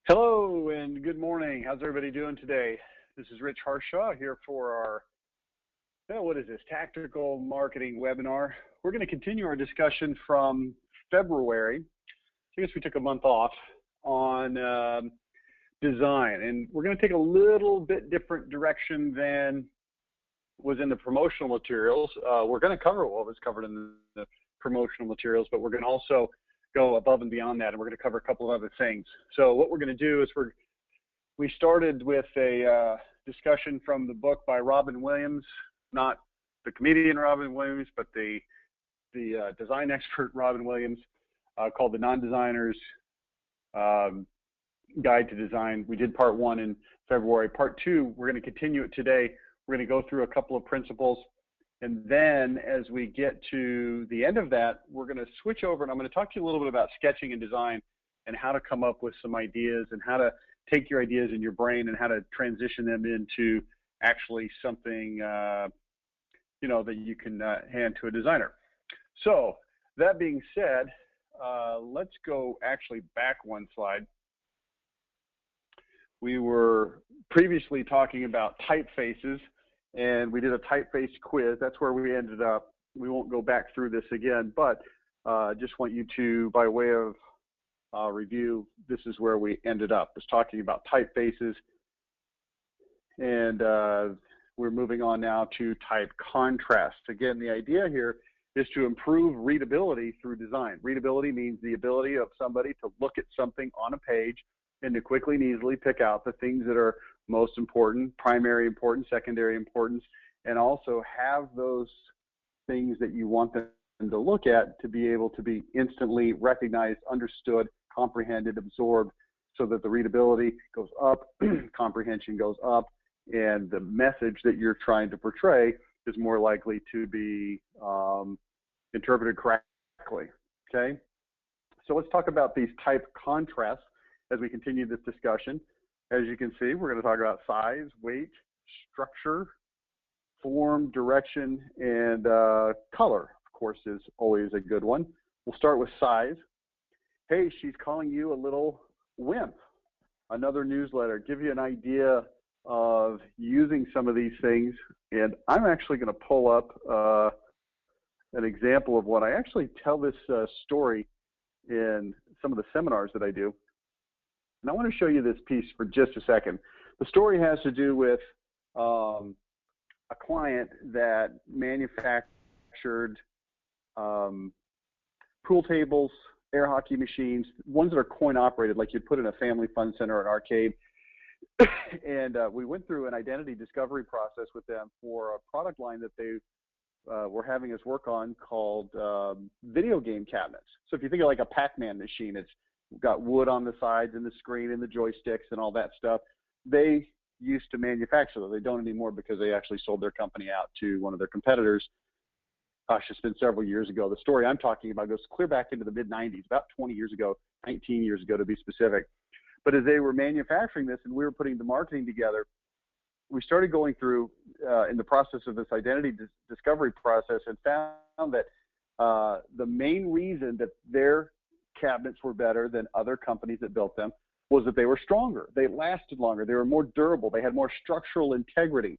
Hello and good morning. How's everybody doing today? This is Rich Harshaw here for our, what is this, tactical marketing webinar. We're going to continue our discussion from February. I guess we took a month off on design, and we're going to take a little bit different direction than was in the promotional materials. We're going to cover what was covered in the promotional materials, but we're going to also go above and beyond that, and we're going to cover a couple of other things. So what we're going to do is we started with a discussion from the book by Robin Williams, not the comedian Robin Williams, but the design expert Robin Williams, called The Non-Designer's Guide to Design. We did part 1 in February. Part 2, we're going to continue it today. We're going to go through a couple of principles. And then as we get to the end of that, we're going to switch over, and I'm going to talk to you a little bit about sketching and design and how to come up with some ideas and how to take your ideas in your brain and how to transition them into actually something, that you can hand to a designer. So that being said, let's go actually back one slide. We were previously talking about typefaces, and we did a typeface quiz. That's where we ended up. We won't go back through this again, but just want you to, by way of review, this is where we ended up. Was talking about typefaces, and we're moving on now to type contrast. Again, the idea here is to improve readability through design. Readability means the ability of somebody to look at something on a page and to quickly and easily pick out the things that are most important, primary importance, secondary importance, and also have those things that you want them to look at to be able to be instantly recognized, understood, comprehended, absorbed, so that the readability goes up, comprehension goes up, and the message that you're trying to portray is more likely to be interpreted correctly, okay? So let's talk about these type contrasts as we continue this discussion. As you can see, we're going to talk about size, weight, structure, form, direction, and color, of course, is always a good one. We'll start with size. Hey, she's calling you a little wimp. Another newsletter. Give you an idea of using some of these things. And I'm actually going to pull up an example of one. I actually tell this story in some of the seminars that I do. And I want to show you this piece for just a second. The story has to do with a client that manufactured pool tables, air hockey machines, ones that are coin operated, like you'd put in a family fun center or an arcade. And we went through an identity discovery process with them for a product line that they were having us work on called video game cabinets. So if you think of like a Pac-Man machine, it's got wood on the sides and the screen and the joysticks and all that stuff. They used to manufacture them. They don't anymore because they actually sold their company out to one of their competitors. Gosh, it's been several years ago. The story I'm talking about goes clear back into the mid-90s, about 20 years ago, 19 years ago to be specific. But as they were manufacturing this and we were putting the marketing together, we started going through in the process of this identity discovery process and found that the main reason that their cabinets were better than other companies that built them was that they were stronger. They lasted longer. They were more durable. They had more structural integrity.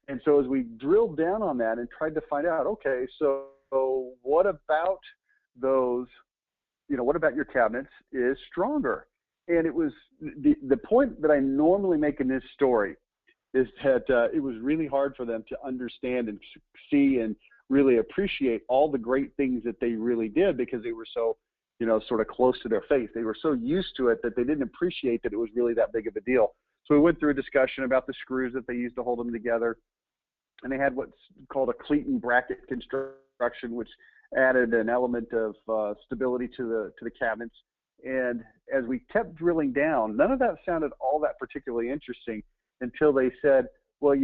And so as we drilled down on that and tried to find out, okay, so what about those, what about your cabinets is stronger? And it was the point that I normally make in this story is that it was really hard for them to understand and see and really appreciate all the great things that they really did because they were so sort of close to their face. They were so used to it that they didn't appreciate that it was really that big of a deal. So we went through a discussion about the screws that they used to hold them together. And they had what's called a cleat and bracket construction, which added an element of stability to the cabinets. And as we kept drilling down, none of that sounded all that particularly interesting until they said, well,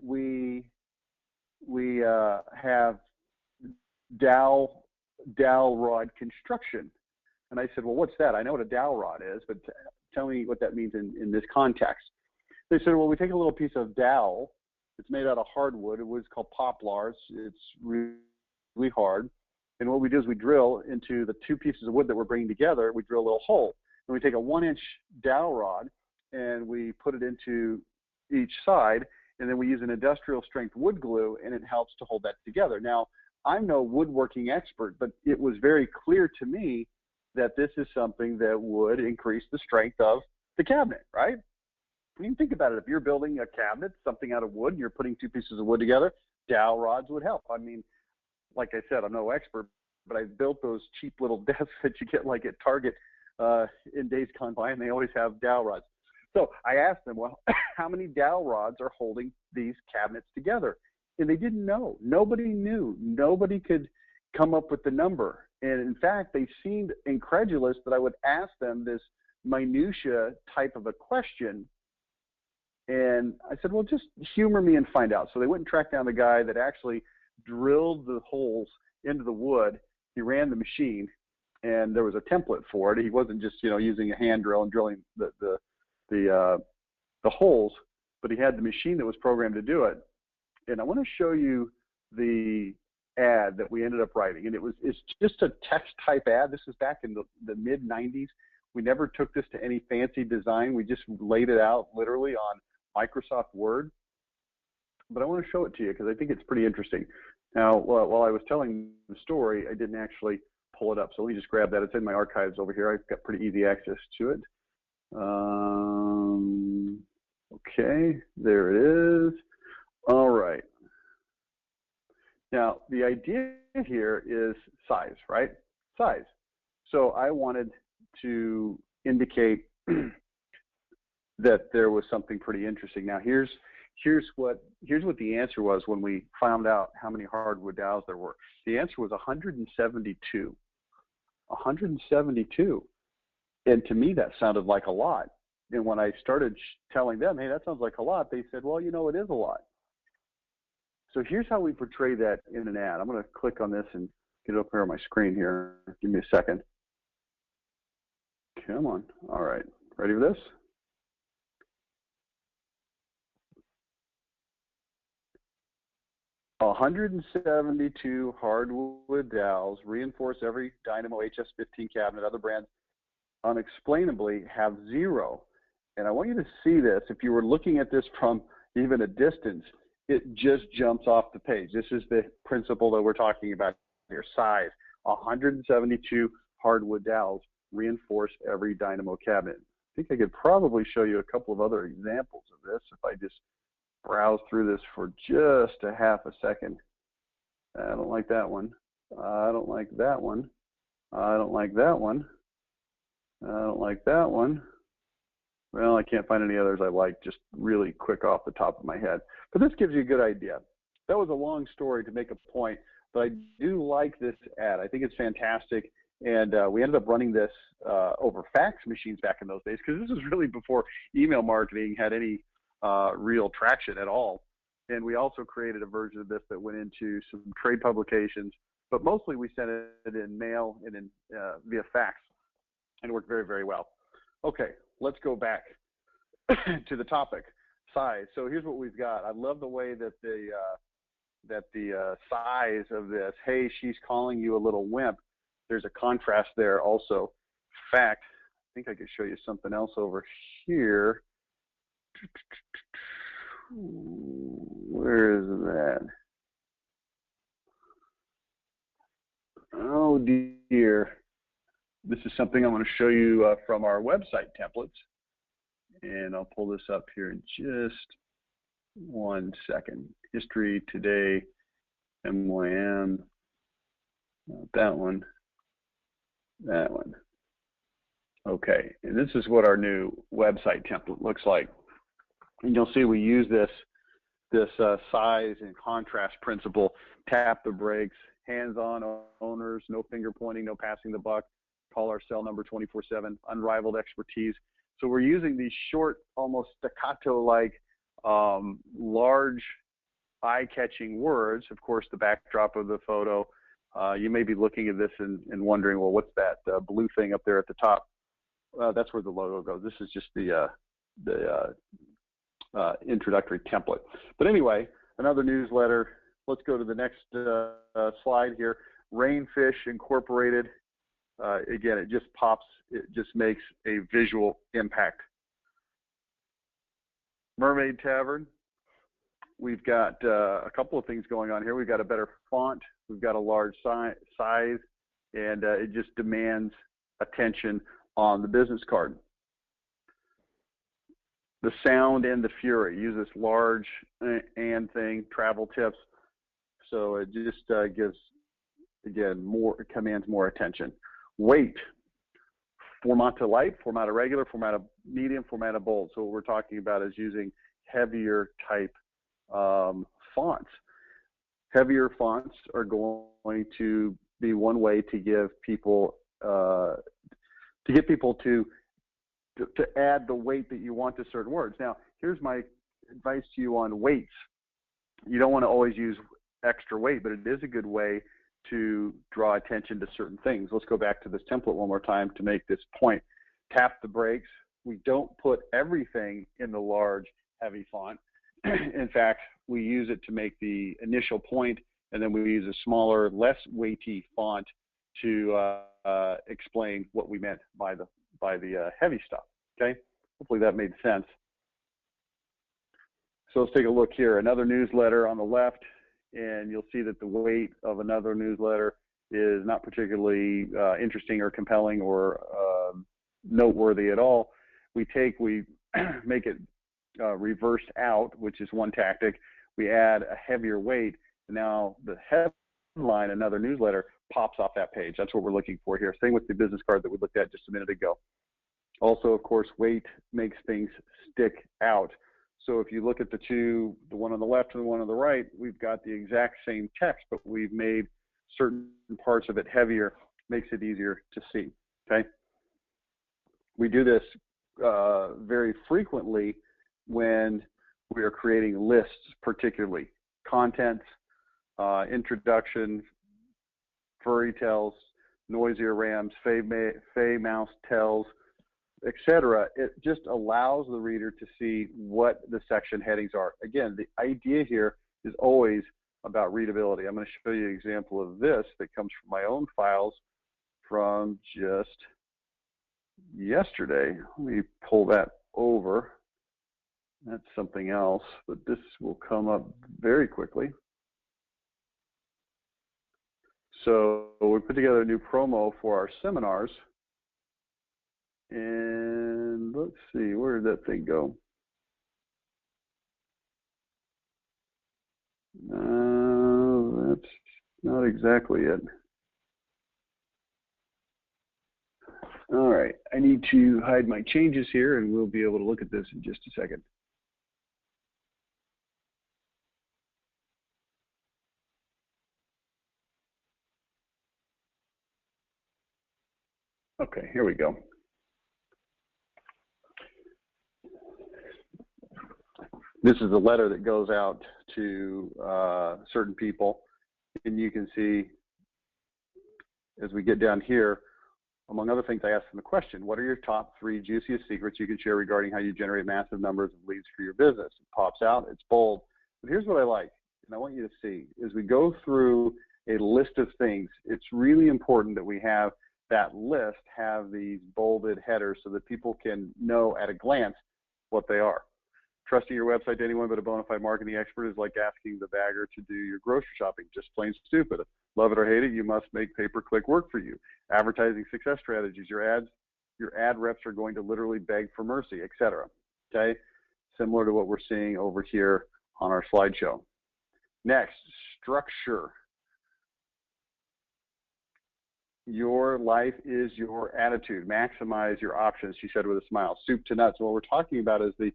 we have dowel rod construction. And I said, well, what's that? I know what a dowel rod is, but tell me what that means in this context. They said, well, we take a little piece of dowel. It's made out of hardwood. It was called poplar. It's really hard. And what we do is we drill into the two pieces of wood that we're bringing together. We drill a little hole. And we take a 1-inch dowel rod and we put it into each side, and then we use an industrial strength wood glue, and it helps to hold that together. Now, I'm no woodworking expert, but it was very clear to me that this is something that would increase the strength of the cabinet, right? I mean, think about it. If you're building a cabinet, something out of wood, and you're putting two pieces of wood together, dowel rods would help. I mean, like I said, I'm no expert, but I built those cheap little desks that you get like at Target in days gone by, and they always have dowel rods. So I asked them, well, how many dowel rods are holding these cabinets together? And they didn't know. Nobody knew. Nobody could come up with the number. And in fact, they seemed incredulous that I would ask them this minutia type of a question. And I said, well, just humor me and find out. So they went and tracked down the guy that actually drilled the holes into the wood. He ran the machine, and there was a template for it. He wasn't just, using a hand drill and drilling the holes, but he had the machine that was programmed to do it. And I want to show you the ad that we ended up writing. And it's just a text type ad. This is back in the mid 90s. We never took this to any fancy design. We just laid it out literally on Microsoft Word. But I want to show it to you because I think it's pretty interesting. Now, while I was telling the story, I didn't actually pull it up. So let me just grab that. It's in my archives over here. I've got pretty easy access to it. Okay, there it is. All right. Now, the idea here is size, right? Size. So I wanted to indicate that there was something pretty interesting. Now, here's what the answer was when we found out how many hardwood dowels there were. The answer was 172. 172. And to me, that sounded like a lot. And when I started telling them, hey, that sounds like a lot, they said, well, it is a lot. So here's how we portray that in an ad. I'm going to click on this and get it up here on my screen here. Give me a second. Come on. All right. Ready for this? "172 hardwood dowels reinforce every Dynamo HS15 cabinet. Other brands unexplainably have 0. And I want you to see this. If you were looking at this from even a distance, it just jumps off the page. This is the principle that we're talking about here, size. 172 hardwood dowels reinforce every Dynamo cabinet. I think I could probably show you a couple of other examples of this if I just browse through this for just a half a second. I don't like that one. I don't like that one. I don't like that one. I don't like that one. Well, I can't find any others I like just really quick off the top of my head. But this gives you a good idea. That was a long story to make a point, but I do like this ad. I think it's fantastic. And we ended up running this over fax machines back in those days, because this was really before email marketing had any real traction at all. And we also created a version of this that went into some trade publications, but mostly we sent it in mail and in via fax, and it worked very, very well. Okay, let's go back to the topic, size. So here's what we've got. I love the way that the size of this, hey, she's calling you a little wimp. There's a contrast there also. In fact, I think I could show you something else over here. Where is that? Oh dear. This is something I'm going to show you from our website templates. And I'll pull this up here in just 1 second. History, today, MYM, that one, that one. Okay, and this is what our new website template looks like. And you'll see we use this size and contrast principle. Tap the brakes, hands-on owners, no finger pointing, no passing the buck. Call our cell number 24/7, unrivaled expertise. So we're using these short, almost staccato-like, large, eye-catching words. Of course, the backdrop of the photo. You may be looking at this and wondering, well, what's that blue thing up there at the top? That's where the logo goes. This is just the introductory template. But anyway, another newsletter. Let's go to the next slide here. Rainfish Incorporated. again, it just pops, it just makes a visual impact. Mermaid Tavern, we've got a couple of things going on here. We've got a better font, we've got a large size, and it just demands attention on the business card. The Sound and the Fury, use this large and thing, travel tips. So it just gives, again, it commands more attention. Weight, format to light, format to regular, format to medium, format to bold. So what we're talking about is using heavier type fonts. Heavier fonts are going to be one way to give people, to add the weight that you want to certain words. Now, here's my advice to you on weights. You don't want to always use extra weight, but it is a good way to draw attention to certain things. Let's go back to this template one more time to make this point. Tap the brakes. We don't put everything in the large, heavy font. In fact, we use it to make the initial point, and then we use a smaller, less weighty font to explain what we meant by the heavy stuff. Okay, hopefully that made sense. So let's take a look here. Another newsletter on the left, and you'll see that the weight of another newsletter is not particularly interesting or compelling or noteworthy at all. We make it reversed out, which is one tactic. We add a heavier weight, and now the headline, another newsletter, pops off that page. That's what we're looking for here. Same with the business card that we looked at just a minute ago. Also, of course, weight makes things stick out. So if you look at the two, the one on the left and the one on the right, we've got the exact same text, but we've made certain parts of it heavier, makes it easier to see, okay? We do this very frequently when we are creating lists, particularly contents, introduction, furry tells, noisier rams, fey mouse tells, etc. It just allows the reader to see what the section headings are. Again, the idea here is always about readability. I'm going to show you an example of this that comes from my own files from just yesterday. Let me pull that over. That's something else, but this will come up very quickly. So we put together a new promo for our seminars. And let's see, where did that thing go? That's not exactly it. All right, I need to hide my changes here, and we'll be able to look at this in just a second. Okay, here we go. This is a letter that goes out to certain people, and you can see as we get down here, among other things, I asked them the question, what are your top 3 juiciest secrets you can share regarding how you generate massive numbers of leads for your business? It pops out, it's bold. But here's what I like, and I want you to see, as we go through a list of things, it's really important that we have that list have these bolded headers so that people can know at a glance what they are. Trusting your website to anyone but a bona fide marketing expert is like asking the bagger to do your grocery shopping. Just plain stupid. Love it or hate it, you must make pay-per-click work for you. Advertising success strategies. Your ad reps are going to literally beg for mercy, etc. Okay? Similar to what we're seeing over here on our slideshow. Next, structure. Your life is your attitude. Maximize your options, she said with a smile. Soup to nuts. What we're talking about is the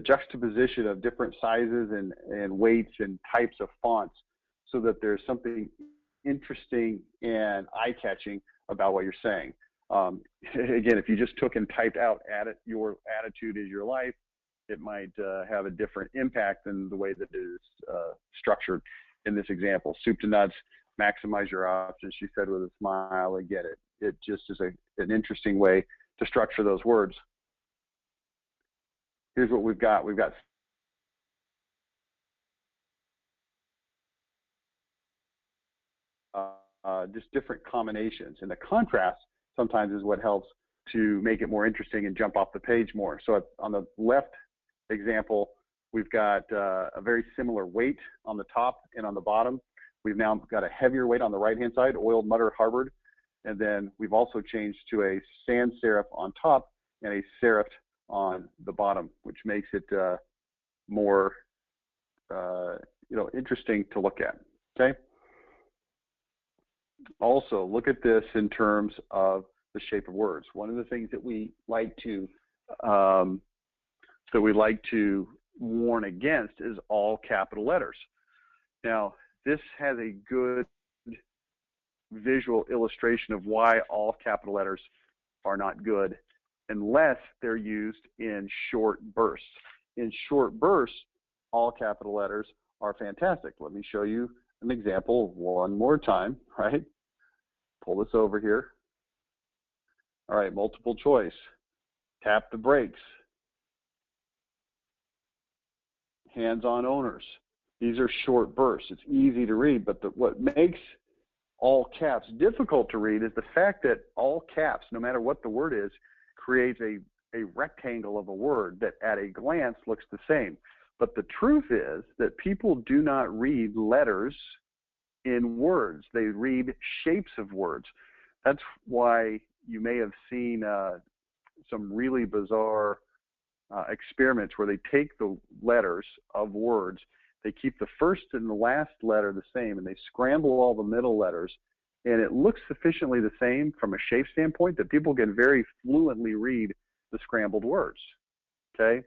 juxtaposition of different sizes and weights and types of fonts so that there's something interesting and eye-catching about what you're saying. Again, if you just took and typed out your attitude is your life, it might have a different impact than the way that it is structured in this example. Soup to nuts, maximize your options, she said with a smile. Again, it just is an interesting way to structure those words. Here's what we've got. We've got just different combinations. And the contrast sometimes is what helps to make it more interesting and jump off the page more. So on the left example, we've got a very similar weight on the top and on the bottom. We've now got a heavier weight on the right-hand side, oiled, muttered, harbored. And then we've also changed to a sans serif on top and a serif on the bottom, which makes it more interesting to look at. Okay. Also, look at this in terms of the shape of words. One of the things that we like to warn against is all capital letters. Now, this has a good visual illustration of why all capital letters are not good unless they're used in short bursts. In short bursts, all capital letters are fantastic. Let me show you an example one more time, right? Pull this over here. All right, multiple choice. Tap the brakes. Hands-on owners. These are short bursts. It's easy to read, but what makes all caps difficult to read is the fact that all caps, no matter what the word is, creates a rectangle of a word that at a glance looks the same. But the truth is that people do not read letters in words. They read shapes of words. That's why you may have seen some really bizarre experiments where they take the letters of words, they keep the first and the last letter the same, and they scramble all the middle letters, and it looks sufficiently the same from a shape standpoint that people can very fluently read the scrambled words, okay?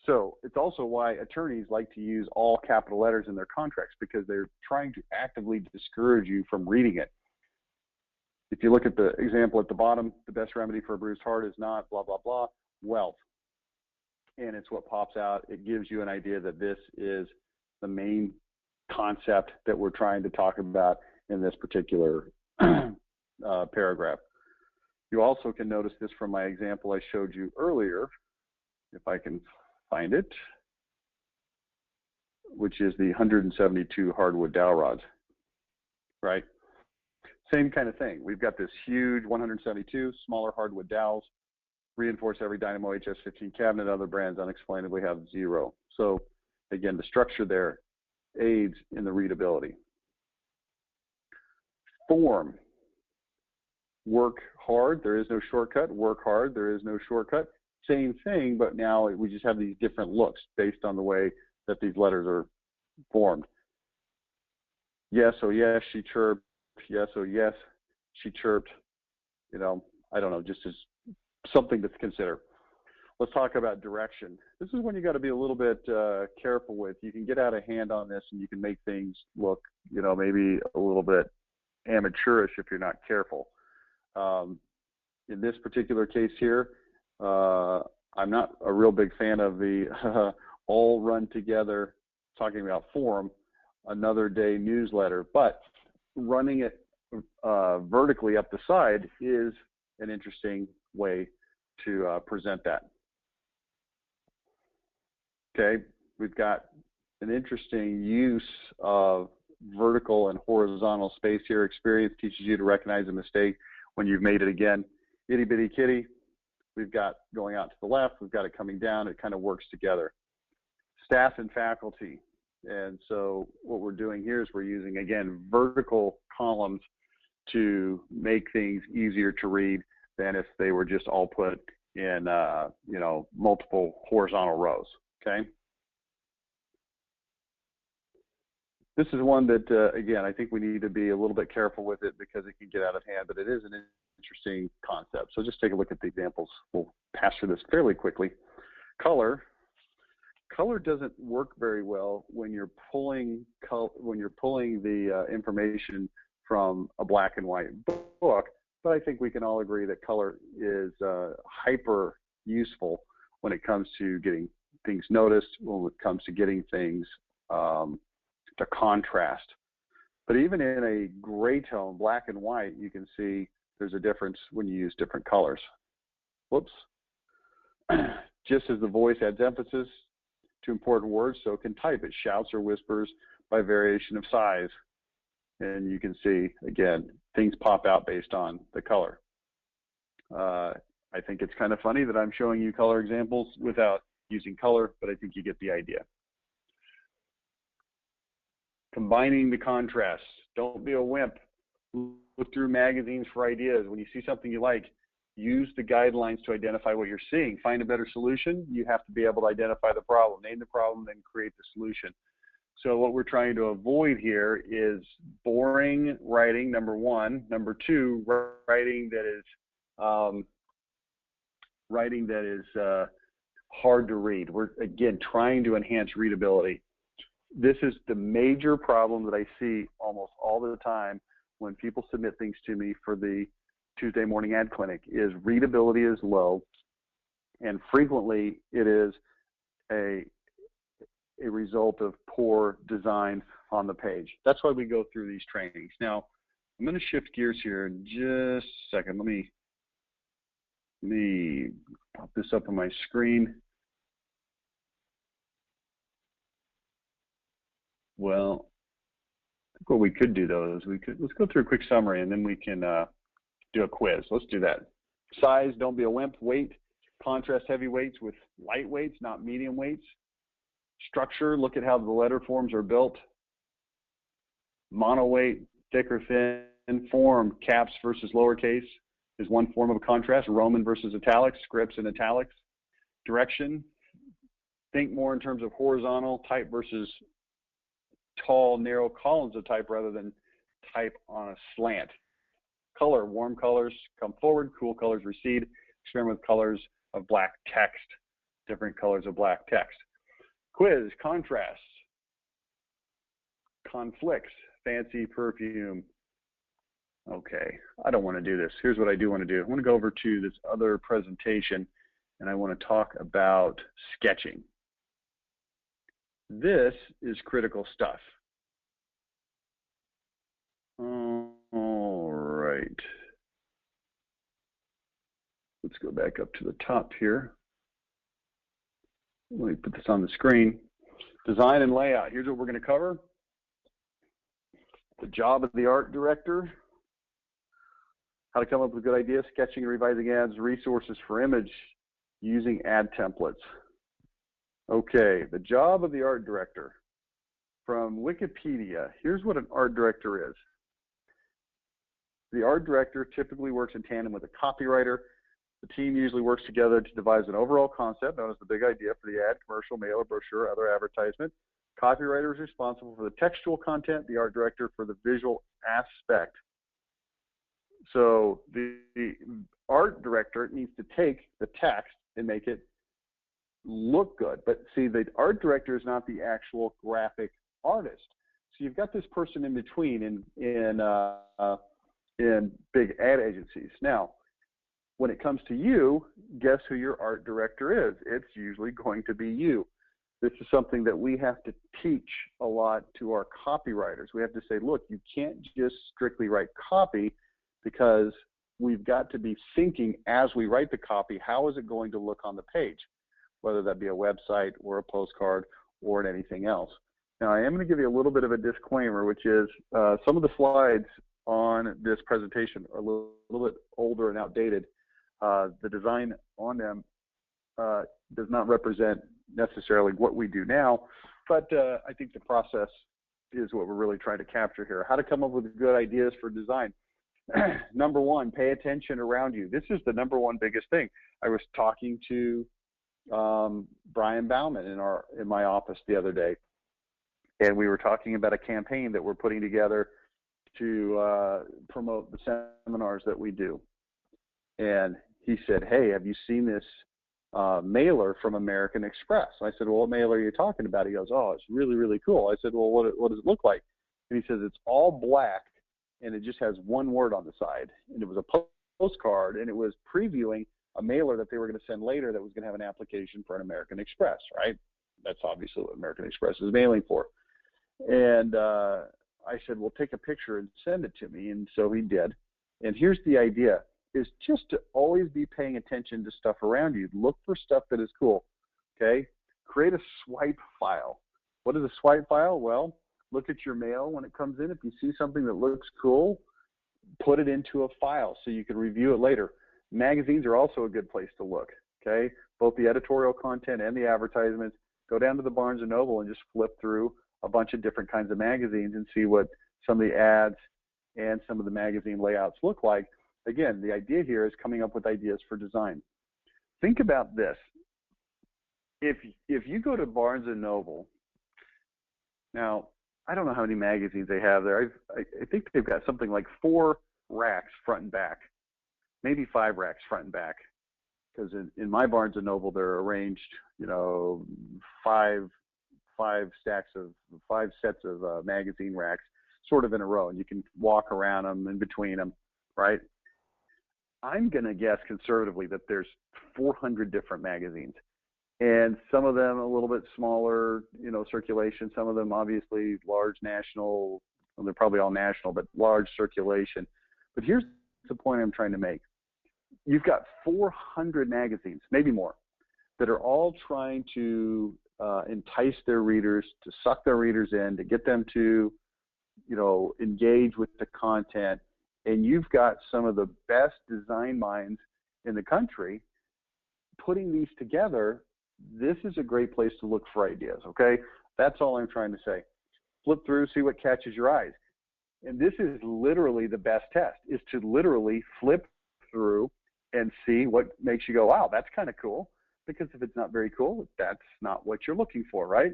So it's also why attorneys like to use all capital letters in their contracts, because they're trying to actively discourage you from reading it. If you look at the example at the bottom, the best remedy for a bruised heart is not blah, blah, blah, wealth. And it's what pops out. It gives you an idea that this is the main concept that we're trying to talk about in this particular paragraph. You also can notice this from my example I showed you earlier, if I can find it, which is the 172 hardwood dowel rods, right? Same kind of thing. We've got this huge 172 smaller hardwood dowels, reinforce every Dynamo HS15 cabinet. Other brands unexplainably have 0. So again, the structure there aids in the readability. Form. Work hard, there is no shortcut. Work hard, there is no shortcut. Same thing, but now we just have these different looks based on the way that these letters are formed. Yes, oh yes, she chirped. Yes, oh yes, she chirped. You know, I don't know, just as something to consider. Let's talk about direction. This is when you got to be a little bit careful with. You can get out of hand on this, and you can make things look, you know, maybe a little bit amateurish if you're not careful. In this particular case here, I'm not a real big fan of the all run together, talking about form, another day newsletter, but running it vertically up the side is an interesting way to present that. Okay, we've got an interesting use of vertical and horizontal space here. Experience teaches you to recognize a mistake when you've made it again. Itty bitty kitty, we've got going out to the left, we've got it coming down, it kind of works together. Staff and faculty. And so what we're doing here is we're using, again, vertical columns to make things easier to read than if they were just all put in, you know, multiple horizontal rows, okay? This is one that, again, I think we need to be a little bit careful with it because it can get out of hand, but it is an interesting concept. So just take a look at the examples. We'll pass through this fairly quickly. Color. Color doesn't work very well when you're pulling the information from a black and white book, but I think we can all agree that color is hyper useful when it comes to getting things noticed, when it comes to getting things to contrast. But even in a gray tone, black and white, you can see there's a difference when you use different colors. Whoops. Just as the voice adds emphasis to important words, so can type. It shouts or whispers by variation of size. And you can see, again, things pop out based on the color. I think it's kind of funny that I'm showing you color examples without using color, but I think you get the idea. Combining the contrasts. Don't be a wimp. Look through magazines for ideas. When you see something you like, use the guidelines to identify what you're seeing. Find a better solution. You have to be able to identify the problem. Name the problem, then create the solution. So what we're trying to avoid here is boring writing, number one. Number two, writing that is hard to read. We're, again, trying to enhance readability. This is the major problem that I see almost all the time when people submit things to me for the Tuesday morning ad clinic is readability is low, and frequently it is a result of poor design on the page. That's why we go through these trainings. Now, I'm going to shift gears here in just a second. Let me pop this up on my screen. Well, I think what we could do though is let's go through a quick summary and then we can do a quiz. Let's do that. Size, don't be a wimp. Weight, contrast heavy weights with light weights, not medium weights. Structure, look at how the letter forms are built. Mono weight, thick or thin. Form, caps versus lowercase is one form of contrast. Roman versus italics, scripts and italics. Direction, think more in terms of horizontal type versus tall, narrow columns of type rather than type on a slant. Color, warm colors come forward, cool colors recede. Experiment with colors of black text, different colors of black text. Quiz, contrasts, conflicts, fancy perfume. Okay, I don't want to do this. Here's what I do want to do. I want to go over to this other presentation and I want to talk about sketching. This is critical stuff. All right. Let's go back up to the top here. Let me put this on the screen. Design and layout. Here's what we're going to cover. The job of the art director. How to come up with good ideas, sketching and revising ads, resources for image using ad templates. Okay, the job of the art director. From Wikipedia, here's what an art director is. The art director typically works in tandem with a copywriter. The team usually works together to devise an overall concept known as the big idea for the ad, commercial, mailer, brochure, other advertisement. Copywriter is responsible for the textual content, the art director for the visual aspect. So the art director needs to take the text and make it look good. But see, the art director is not the actual graphic artist. So you've got this person in between in big ad agencies. Now, when it comes to you, guess who your art director is? It's usually going to be you. This is something that we have to teach a lot to our copywriters. We have to say, look, you can't just strictly write copy, because we've got to be thinking as we write the copy, how is it going to look on the page, whether that be a website or a postcard or anything else. Now, I am going to give you a little bit of a disclaimer, which is some of the slides on this presentation are a little bit older and outdated. The design on them does not represent necessarily what we do now, but I think the process is what we're really trying to capture here. How to come up with good ideas for design. Number one, pay attention around you. This is the number one biggest thing. I was talking to Brian Bauman in my office the other day, and we were talking about a campaign that we're putting together to promote the seminars that we do. And he said, hey, have you seen this mailer from American Express? I said, well, what mailer are you talking about? He goes, oh, it's really, really cool. I said, well, what does it look like? And he says, it's all black, and it just has one word on the side. And it was a postcard, and it was previewing a mailer that they were going to send later that was going to have an application for an American Express, right? That's obviously what American Express is mailing for. And I said, well, take a picture and send it to me. And so he did. And here's the idea, is just to always be paying attention to stuff around you. Look for stuff that is cool, okay? Create a swipe file. What is a swipe file? Well, look at your mail when it comes in. If you see something that looks cool, put it into a file so you can review it later. Magazines are also a good place to look, okay? Both the editorial content and the advertisements. Go down to the Barnes & Noble and just flip through a bunch of different kinds of magazines and see what some of the ads and some of the magazine layouts look like. Again, the idea here is coming up with ideas for design. Think about this. If you go to Barnes & Noble, now, I don't know how many magazines they have there. I think they've got something like 4 racks front and back, maybe 5 racks front and back. Because in my Barnes & Noble, they're arranged, you know, 5 sets of magazine racks, sort of in a row, and you can walk around them in between them, right? I'm going to guess conservatively that there's 400 different magazines, and some of them a little bit smaller, you know, circulation. Some of them obviously large national. Well, they're probably all national, but large circulation. But here's the point I'm trying to make. You've got 400 magazines, maybe more, that are all trying to entice their readers, to suck their readers in, to get them to, you know, engage with the content. And you've got some of the best design minds in the country putting these together. This is a great place to look for ideas, okay? That's all I'm trying to say. Flip through, see what catches your eyes. And this is literally the best test, is to literally flip through and see what makes you go, wow, that's kind of cool. Because if it's not very cool, that's not what you're looking for, right?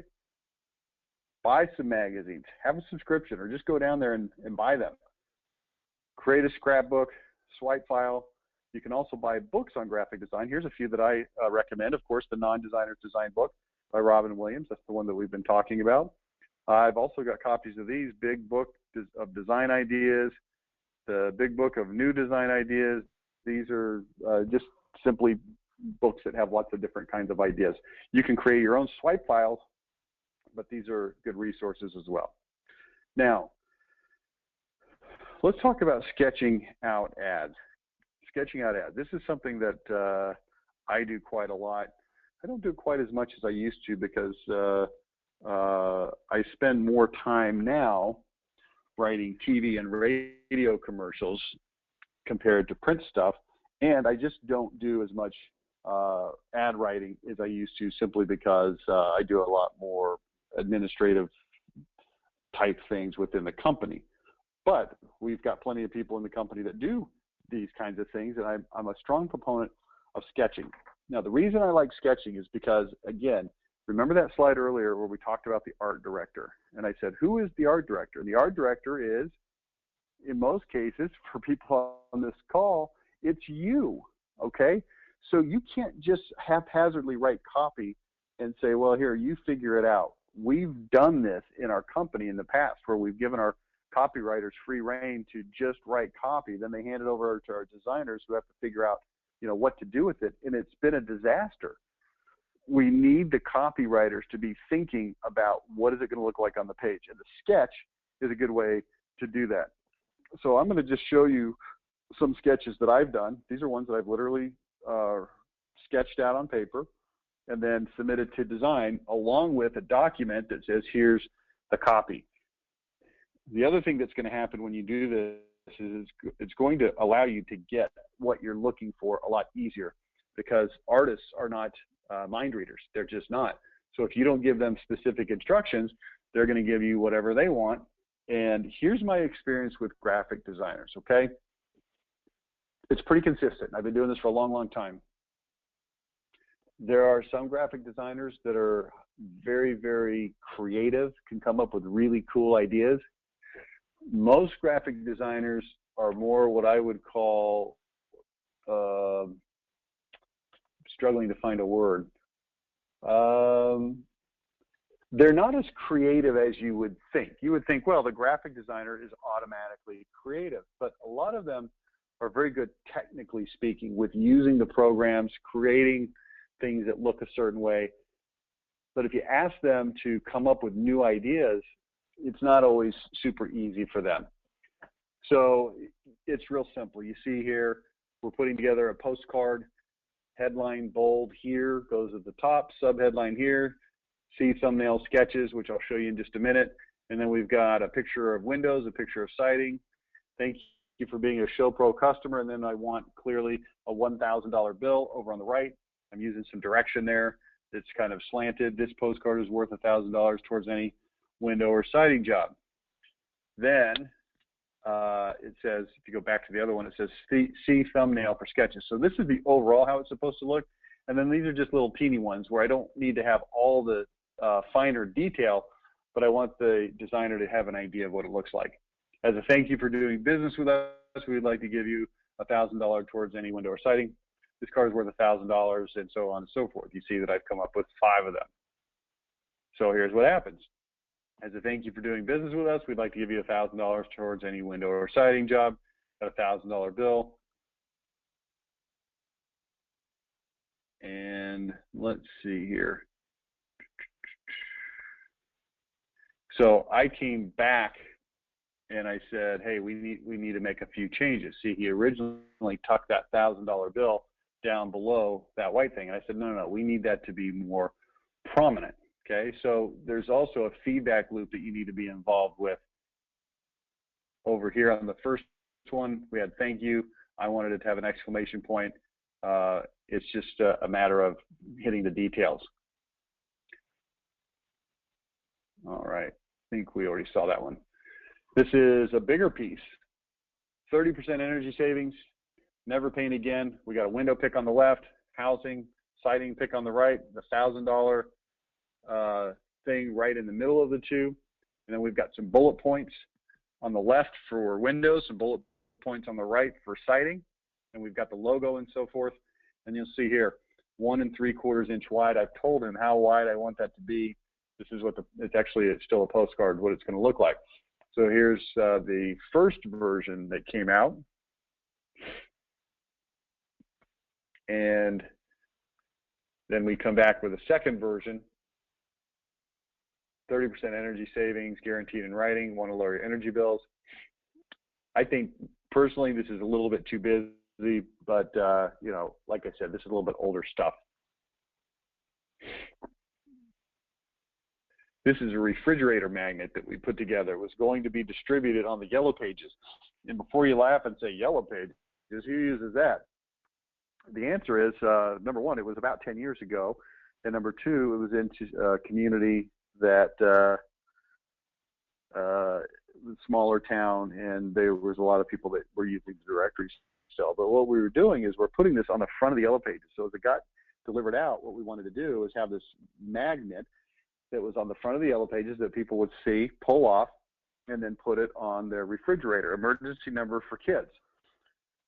Buy some magazines, have a subscription, or just go down there and buy them. Create a scrapbook, swipe file. You can also buy books on graphic design. Here's a few that I recommend. Of course, the Non-Designer's Design book by Robin Williams. That's the one that we've been talking about. I've also got copies of these, Big Book of Design Ideas, the Big Book of New Design Ideas. These are just simply books that have lots of different kinds of ideas. You can create your own swipe files, but these are good resources as well. Now, let's talk about sketching out ads. Sketching out ads. This is something that I do quite a lot. I don't do it quite as much as I used to because I spend more time now writing TV and radio commercials compared to print stuff, and I just don't do as much ad writing as I used to, simply because I do a lot more administrative type things within the company. But we've got plenty of people in the company that do these kinds of things, and I'm a strong proponent of sketching. Now, the reason I like sketching is because, again, remember that slide earlier where we talked about the art director? And I said, who is the art director? And the art director is, in most cases, for people on this call, it's you, okay? So you can't just haphazardly write copy and say, well, here, you figure it out. We've done this in our company in the past where we've given our copywriters free reign to just write copy. Then they hand it over to our designers who have to figure out, you know, what to do with it. And it's been a disaster. We need the copywriters to be thinking about what is it going to look like on the page. And the sketch is a good way to do that. So I'm going to just show you some sketches that I've done. These are ones that I've literally sketched out on paper and then submitted to design along with a document that says, here's the copy. The other thing that's going to happen when you do this is it's going to allow you to get what you're looking for a lot easier, because artists are not mind readers. They're just not. So if you don't give them specific instructions, they're going to give you whatever they want. And here's my experience with graphic designers, okay? It's pretty consistent. I've been doing this for a long, long time. There are some graphic designers that are very, very creative, can come up with really cool ideas. Most graphic designers are more what I would call, struggling to find a word. They're not as creative as you would think. You would think, well, the graphic designer is automatically creative, but a lot of them are very good, technically speaking, with using the programs, creating things that look a certain way. But if you ask them to come up with new ideas, it's not always super easy for them. So it's real simple. You see here, we're putting together a postcard, headline bold here, goes at the top, subheadline here, see thumbnail sketches, which I'll show you in just a minute. And then we've got a picture of windows, a picture of siding. Thank you for being a Show Pro customer, and then I want clearly a $1,000 bill over on the right. I'm using some direction there. It's kind of slanted. This postcard is worth $1,000 towards any window or siding job. Then it says, if you go back to the other one, it says see thumbnail for sketches. So this is the overall how it's supposed to look. And then these are just little teeny ones where I don't need to have all the finer detail, but I want the designer to have an idea of what it looks like. As a thank you for doing business with us, we'd like to give you $1,000 towards any window or siding. This card is worth $1,000, and so on and so forth. You see that I've come up with 5 of them. So here's what happens. As a thank you for doing business with us, we'd like to give you $1,000 towards any window or siding job, a $1,000 bill. And let's see here. So I came back and I said, hey, we need to make a few changes. See, he originally tucked that $1,000 bill down below that white thing. And I said, no, we need that to be more prominent. Okay, so there's also a feedback loop that you need to be involved with. Over here on the first one, we had thank you. I wanted it to have an exclamation point. It's just a matter of hitting the details. All right, I think we already saw that one. This is a bigger piece. 30% energy savings, never paint again. We got a window pick on the left, housing, siding pick on the right, the $1,000 thing right in the middle of the two. And then we've got some bullet points on the left for windows, some bullet points on the right for siding. And we've got the logo and so forth. And you'll see here, 1 3/4 inch wide. I've told him how wide I want that to be. This is what it's still a postcard, what it's going to look like. So here's the first version that came out. And then we come back with a second version. 30% energy savings, guaranteed in writing, want to lower your energy bills. I think personally this is a little bit too busy, but you know, like I said, this is a little bit older stuff. This is a refrigerator magnet that we put together. It was going to be distributed on the Yellow Pages. And before you laugh and say Yellow Pages, who uses that? The answer is, number one, it was about 10 years ago. And number two, it was into a community that smaller town, and there was a lot of people that were using the directories still. But what we were doing is we're putting this on the front of the Yellow Pages. So as it got delivered out, what we wanted to do is have this magnet that was on the front of the Yellow Pages that people would see, pull off, and then put it on their refrigerator, emergency number for kids.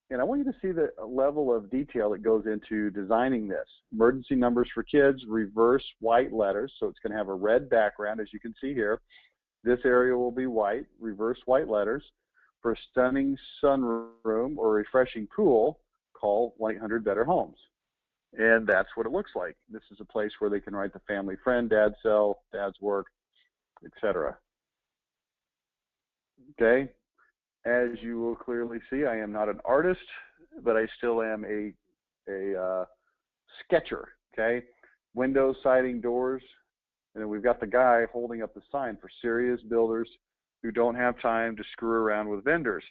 And I want you to see the level of detail that goes into designing this. Emergency numbers for kids, reverse white letters. So it's going to have a red background, as you can see here. This area will be white, reverse white letters. For a stunning sunroom or refreshing pool, call 1-800-BETTER Homes. And that's what it looks like. This is a place where they can write the family friend, dad's cell, dad's work, etc. Okay. As you will clearly see, I am not an artist, but I still am a sketcher, okay? Windows, siding, doors, and then we've got the guy holding up the sign for serious builders who don't have time to screw around with vendors.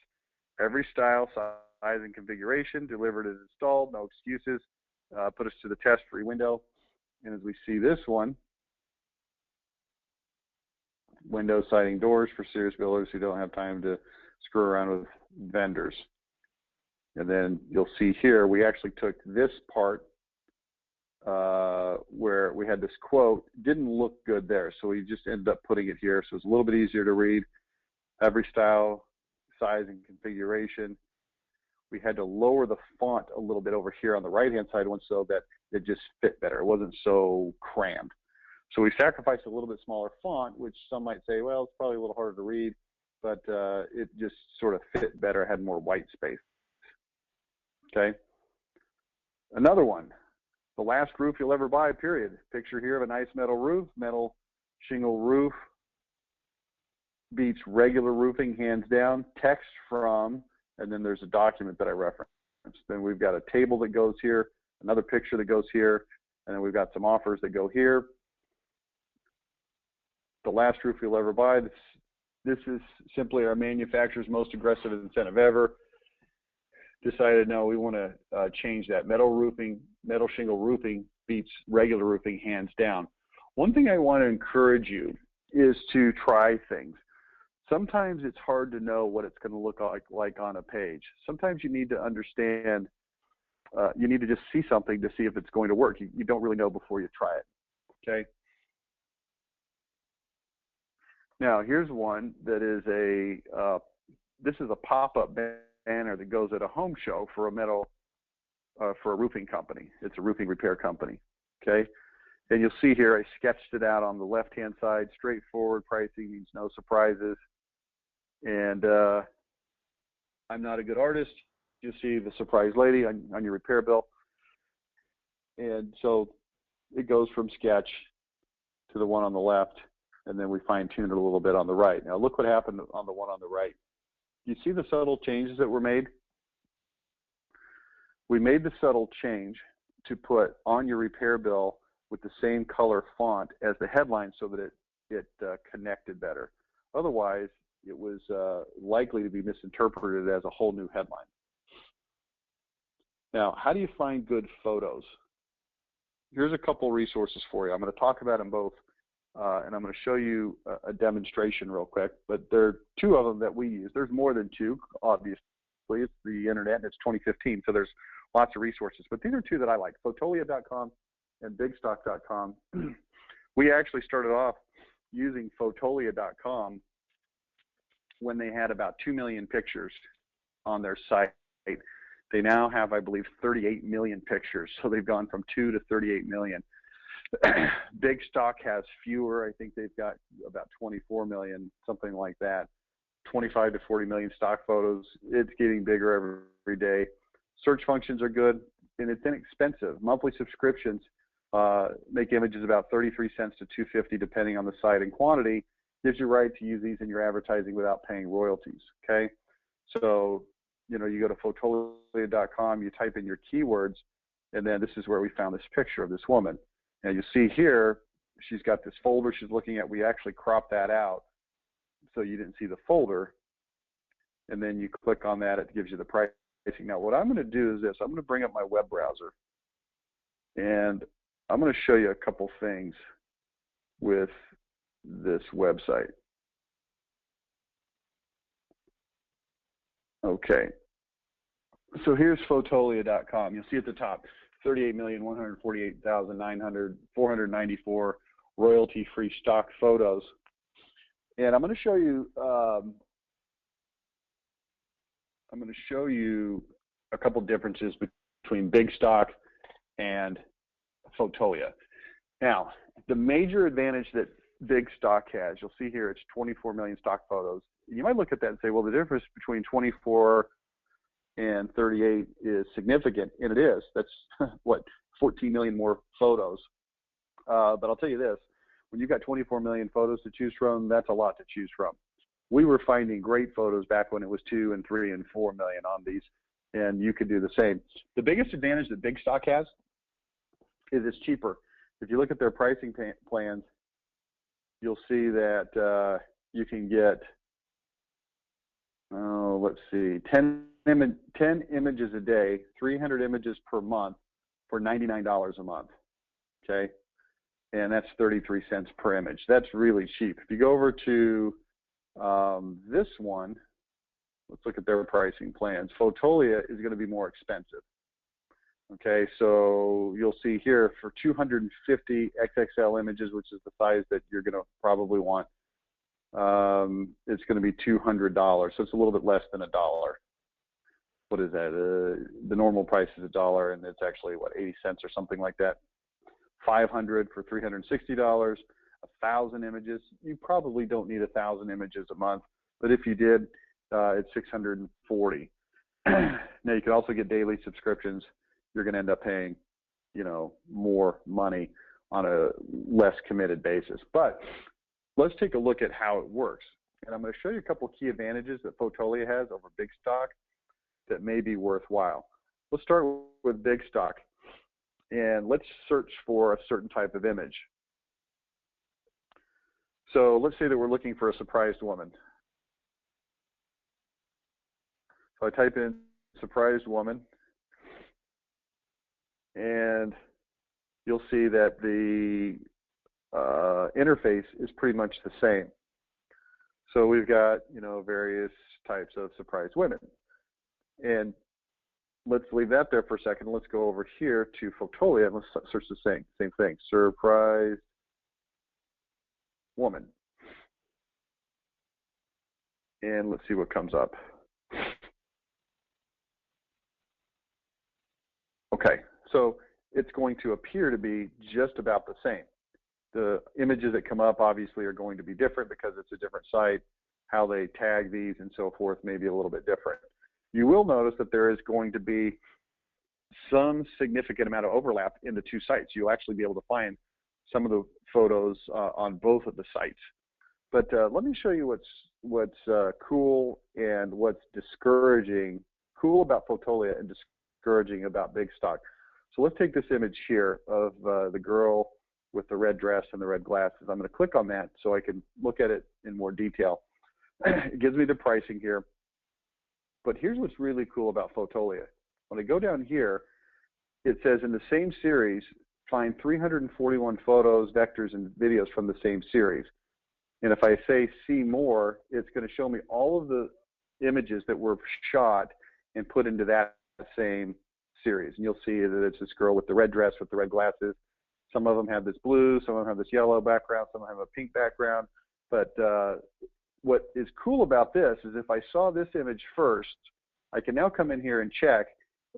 Every style, size, and configuration, delivered and installed, no excuses. Put us to the test, free window. And as we see this one, windows, siding, doors for serious builders who don't have time to screw around with vendors. And then you'll see here, we actually took this part where we had this quote, didn't look good there. So we just ended up putting it here. So it's a little bit easier to read. Every style, size, and configuration. We had to lower the font a little bit over here on the right-hand side one so that it just fit better. It wasn't so crammed. So we sacrificed a little bit smaller font, which some might say, well, it's probably a little harder to read, but it just sort of fit better, had more white space. Okay. Another one, the last roof you'll ever buy, period. Picture here of a nice metal roof, metal shingle roof, beats regular roofing hands down. Text from, and then there's a document that I referenced. Then we've got a table that goes here, another picture that goes here, and then we've got some offers that go here. The last roof you'll ever buy. This is simply our manufacturer's most aggressive incentive ever. decided, no, we want to change that. Metal shingle roofing beats regular roofing hands down. One thing I want to encourage you is to try things. Sometimes it's hard to know what it's going to look like on a page. Sometimes you need to understand, you need to just see something to see if it's going to work. You don't really know before you try it, okay? Now, here's one that is this is a pop-up banner that goes at a home show for a roofing company. It's a roofing repair company, okay? And you'll see here, I sketched it out on the left-hand side, straightforward pricing means no surprises. And I'm not a good artist. You'll see the surprise lady on your repair bill. And so it goes from sketch to the one on the left, and then we fine-tune it a little bit on the right. Now look what happened on the one on the right. You see the subtle changes that were made? We made the subtle change to put on your repair bill with the same color font as the headline so that it connected better. Otherwise, it was likely to be misinterpreted as a whole new headline. Now, how do you find good photos? Here's a couple resources for you. I'm going to talk about them both, and I'm going to show you a demonstration real quick, but there are two of them that we use. There's more than two, obviously. It's the internet, and it's 2015, so there's lots of resources. But these are two that I like, Fotolia.com and Bigstock.com. We actually started off using Fotolia.com when they had about 2 million pictures on their site. They now have, I believe, 38 million pictures, so they've gone from 2 to 38 million. Big Stock has fewer. I think they've got about 24 million, something like that. 25 to 40 million stock photos. It's getting bigger every day. Search functions are good, and it's inexpensive. Monthly subscriptions make images about 33 cents to 250 depending on the site and quantity. Gives you right to use these in your advertising without paying royalties, okay? So, you know, you go to Fotolia.com, you type in your keywords, and then this is where we found this picture of this woman. Now you see here, she's got this folder she's looking at. We actually cropped that out so you didn't see the folder. And then you click on that, it gives you the pricing. Now what I'm going to do is this. I'm going to bring up my web browser, and I'm going to show you a couple things with this website. Okay, so here's Fotolia.com. You'll see at the top, 38,148,494 royalty-free stock photos. And I'm going to show you a couple differences between Big Stock and Fotolia. Now, the major advantage that Big Stock has, you'll see here, it's 24 million stock photos. You might look at that and say, well, the difference between 24 and 38 is significant, and it is. That's what, 14 million more photos. But I'll tell you this, when you've got 24 million photos to choose from, that's a lot to choose from. We were finding great photos back when it was 2 and 3 and 4 million on these, and you could do the same. The biggest advantage that Big Stock has is it's cheaper. If you look at their pricing plans, you'll see that you can get, let's see, 10 images a day, 300 images per month for $99 a month, okay? And that's 33 cents per image. That's really cheap. If you go over to this one, let's look at their pricing plans. Fotolia is going to be more expensive. Okay, so you'll see here for 250 XXL images, which is the size that you're going to probably want, it's going to be $200. So it's a little bit less than $1. What is that? The normal price is $1, and it's actually, what, 80 cents or something like that. 500 for $360, 1,000 images. You probably don't need 1,000 images a month, but if you did, it's 640. Now you can also get daily subscriptions. You're going to end up paying, you know, more money on a less committed basis. But let's take a look at how it works. And I'm going to show you a couple key advantages that Fotolia has over Big Stock that may be worthwhile. Let's start with Big Stock, and let's search for a certain type of image. So let's say that we're looking for a surprised woman. So I type in surprised woman, and you'll see that the interface is pretty much the same. So we've got, you know, various types of surprised women. And let's leave that there for a second. Let's go over here to Fotolia and let's search the same thing, surprised woman. And let's see what comes up. Okay, so it's going to appear to be just about the same. The images that come up obviously are going to be different because it's a different site. How they tag these and so forth may be a little bit different. You will notice that there is going to be some significant amount of overlap in the two sites. You'll actually be able to find some of the photos on both of the sites. But let me show you what's cool and what's discouraging, cool about Fotolia and discouraging about Big Stock. So let's take this image here of the girl with the red dress and the red glasses. I'm going to click on that so I can look at it in more detail. It gives me the pricing here. But here's what's really cool about Fotolia. When I go down here, it says in the same series, find 341 photos, vectors, and videos from the same series. And if I say see more, it's going to show me all of the images that were shot and put into that same series. And you'll see that it's this girl with the red dress with the red glasses. Some of them have this blue, some of them have this yellow background, some of them have a pink background. But what is cool about this is if I saw this image first, I can now come in here and check.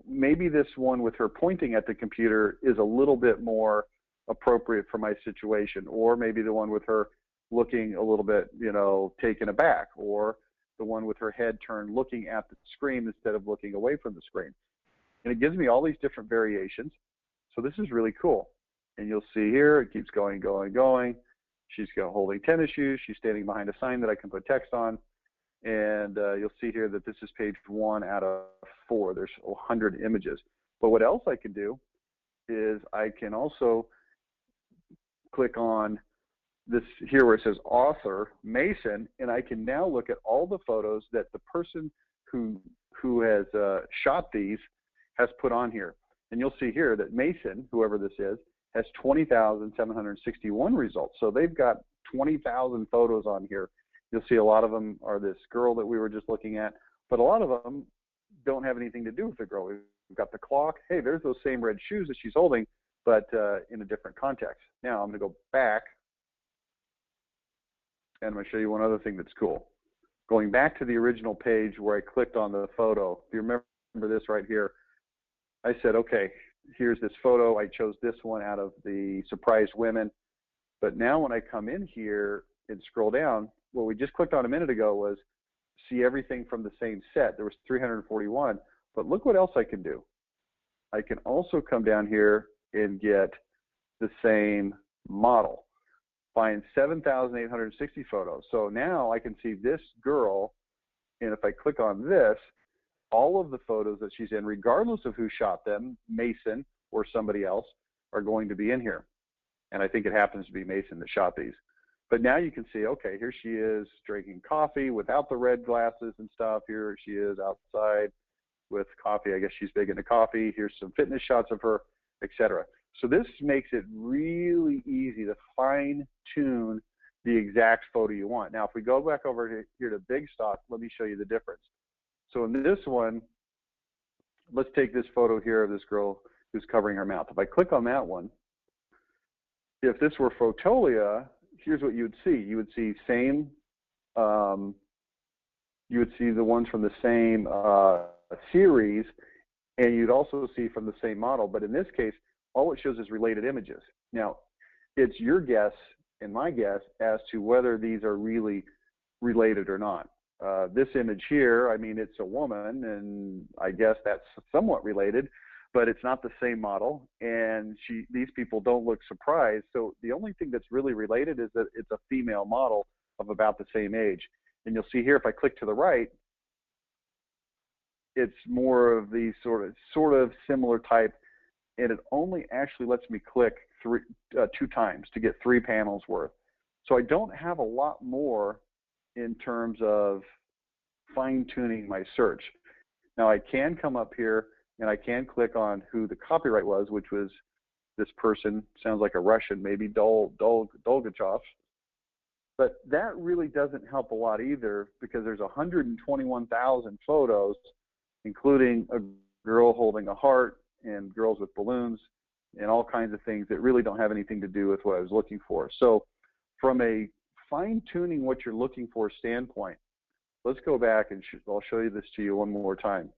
Maybe this one with her pointing at the computer is a little bit more appropriate for my situation, or maybe the one with her looking a little bit, you know, taken aback, or the one with her head turned looking at the screen instead of looking away from the screen. And it gives me all these different variations. So this is really cool. And you'll see here, it keeps going, going, going. She's holding tennis shoes. She's standing behind a sign that I can put text on. And you'll see here that this is page 1 out of 4. There's 100 images. But what else I can do is I can also click on this here where it says author, Mason, and I can now look at all the photos that the person who has shot these has put on here. And you'll see here that Mason, whoever this is, has 20,761 results. So they've got 20,000 photos on here. You'll see a lot of them are this girl that we were just looking at, but a lot of them don't have anything to do with the girl. We've got the clock. Hey, there's those same red shoes that she's holding, but in a different context. Now I'm going to go back, and I'm going to show you one other thing that's cool. Going back to the original page where I clicked on the photo, if you remember this right here, I said, okay, here's this photo. I chose this one out of the surprised women. But now when I come in here and scroll down, what we just clicked on a minute ago was see everything from the same set. There was 341. But look what else I can do. I can also come down here and get the same model. Find 7,860 photos. So now I can see this girl, and if I click on this, all of the photos that she's in, regardless of who shot them, Mason or somebody else, are going to be in here. And I think it happens to be Mason that shot these. But now you can see, okay, here she is drinking coffee without the red glasses and stuff. Here she is outside with coffee. I guess she's big into coffee. Here's some fitness shots of her, etc. So this makes it really easy to fine-tune the exact photo you want. Now, if we go back over here to Big Stock, let me show you the difference. So in this one, let's take this photo here of this girl who's covering her mouth. If I click on that one, if this were Fotolia, here's what you would see. You would see same, you would see the ones from the same series, and you'd also see from the same model. But in this case, all it shows is related images. Now, it's your guess and my guess as to whether these are really related or not. This image here, I mean, it's a woman, and I guess that's somewhat related, but it's not the same model, and these people don't look surprised. So the only thing that's really related is that it's a female model of about the same age. And you'll see here, if I click to the right, it's more of the sort of similar type, and it only actually lets me click 2 times to get 3 panels worth. So I don't have a lot more in terms of fine-tuning my search. Now I can come up here and I can click on who the copyright was, which was this person, sounds like a Russian, maybe Dolgachov. But that really doesn't help a lot either, because there's 121,000 photos, including a girl holding a heart and girls with balloons and all kinds of things that really don't have anything to do with what I was looking for. So from a fine-tuning what you're looking for standpoint, let's go back and I'll show you this to you one more time.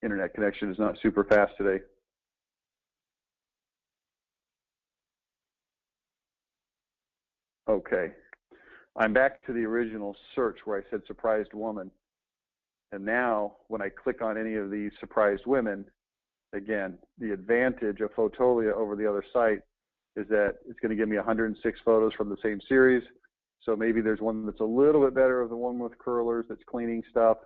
Internet connection is not super fast today. Okay, I'm back to the original search where I said surprised woman. And now when I click on any of these surprised women, again, the advantage of Fotolia over the other site is that it's going to give me 106 photos from the same series. So maybe there's one that's a little bit better of the one with curlers that's cleaning stuff.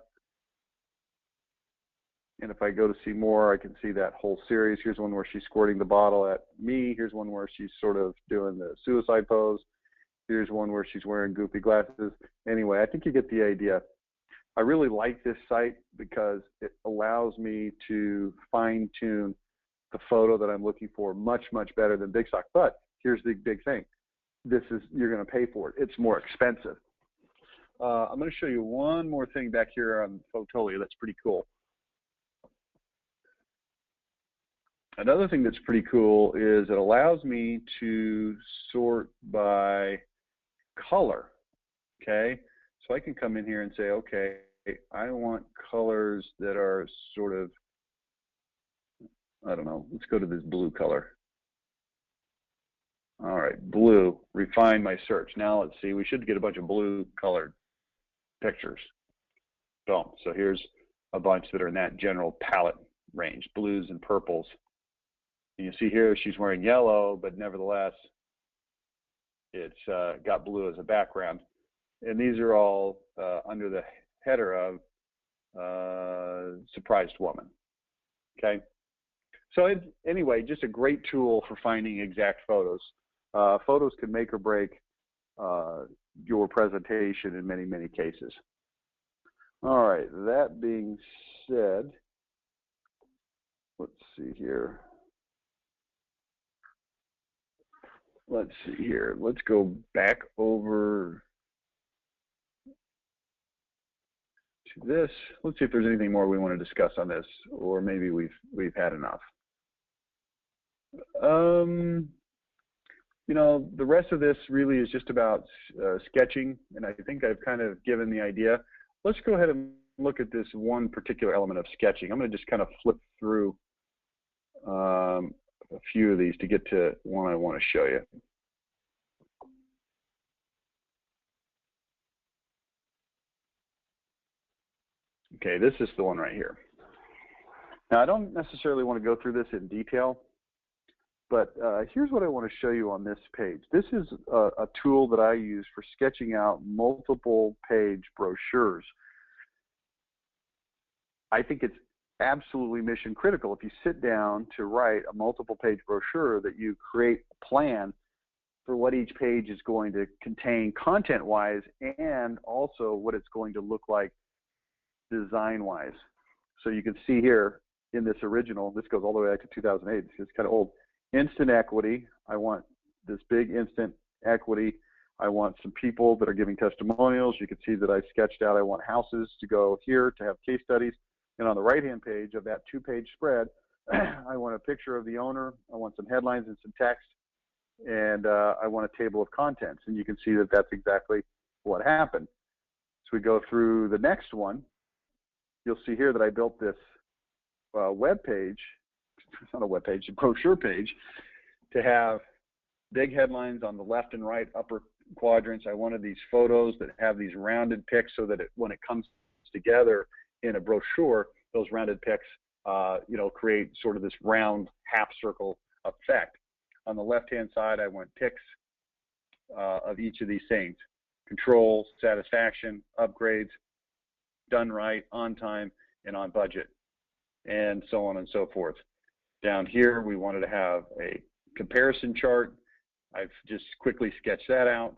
And if I go to see more, I can see that whole series. Here's one where she's squirting the bottle at me. Here's one where she's sort of doing the suicide pose. Here's one where she's wearing goofy glasses. Anyway, I think you get the idea. I really like this site because it allows me to fine tune the photo that I'm looking for much, much better than Big Stock. But here's the big thing. You're going to pay for it. It's more expensive. I'm going to show you one more thing back here on Fotolia that's pretty cool. Another thing that's pretty cool is it allows me to sort by color, okay? So I can come in here and say, okay, I want colors that are sort of, I don't know, let's go to this blue color. All right, blue, refine my search. Now let's see, we should get a bunch of blue colored pictures. Boom, so here's a bunch that are in that general palette range, blues and purples. And you see here she's wearing yellow, but nevertheless, it's got blue as a background. And these are all under the header of surprised woman, okay? So anyway, just a great tool for finding exact photos. Photos can make or break your presentation in many, many cases. All right, that being said, let's see here. Let's go back over to this. Let's see if there's anything more we want to discuss on this, or maybe we've had enough. You know, the rest of this really is just about sketching, and I think I've kind of given the idea. Let's go ahead and look at this one particular element of sketching. I'm going to just kind of flip through a few of these to get to one I want to show you. Okay, this is the one right here. Now, I don't necessarily want to go through this in detail, but here's what I want to show you on this page. This is a tool that I use for sketching out multiple page brochures. I think it's absolutely mission critical if you sit down to write a multiple page brochure that you create a plan for what each page is going to contain content wise, and also what it's going to look like design wise. So you can see here in this original, this goes all the way back to 2008, it's kind of old. Instant equity, I want this big instant equity. I want some people that are giving testimonials. You can see that I sketched out, I want houses to go here to have case studies. And on the right-hand page of that two-page spread, I want a picture of the owner, I want some headlines and some text, and I want a table of contents. And you can see that that's exactly what happened. So we go through the next one. You'll see here that I built this web page, it's not a web page, a brochure page, to have big headlines on the left and right upper quadrants. I wanted these photos that have these rounded pics so that when it comes together in a brochure, those rounded pics, you know, create sort of this round half circle effect. On the left-hand side, I want pics of each of these things: control, satisfaction, upgrades, done right, on time, and on budget, and so on and so forth. Down here, we wanted to have a comparison chart. I've just quickly sketched that out.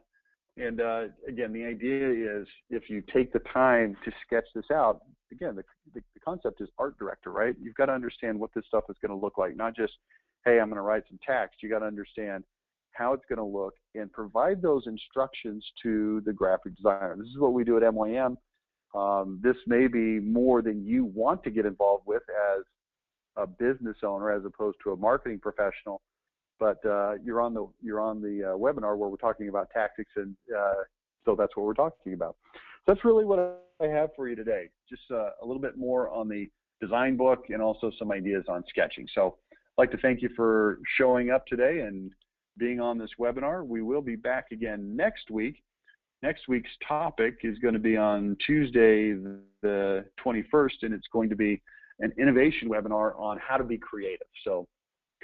And again, the idea is if you take the time to sketch this out, again, the concept is art director, right? You've got to understand what this stuff is going to look like, not just, hey, I'm going to write some text. You got to understand how it's going to look and provide those instructions to the graphic designer. This is what we do at MYM. This may be more than you want to get involved with as a business owner as opposed to a marketing professional, but you're on the webinar where we're talking about tactics, and so that's what we're talking about. So that's really what I have for you today. Just a little bit more on the design book and also some ideas on sketching. So I'd like to thank you for showing up today and being on this webinar. We will be back again next week. Next week's topic is going to be on Tuesday the 21st, and it's going to be an innovation webinar on how to be creative. So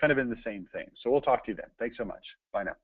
kind of in the same thing. So we'll talk to you then. Thanks so much. Bye now.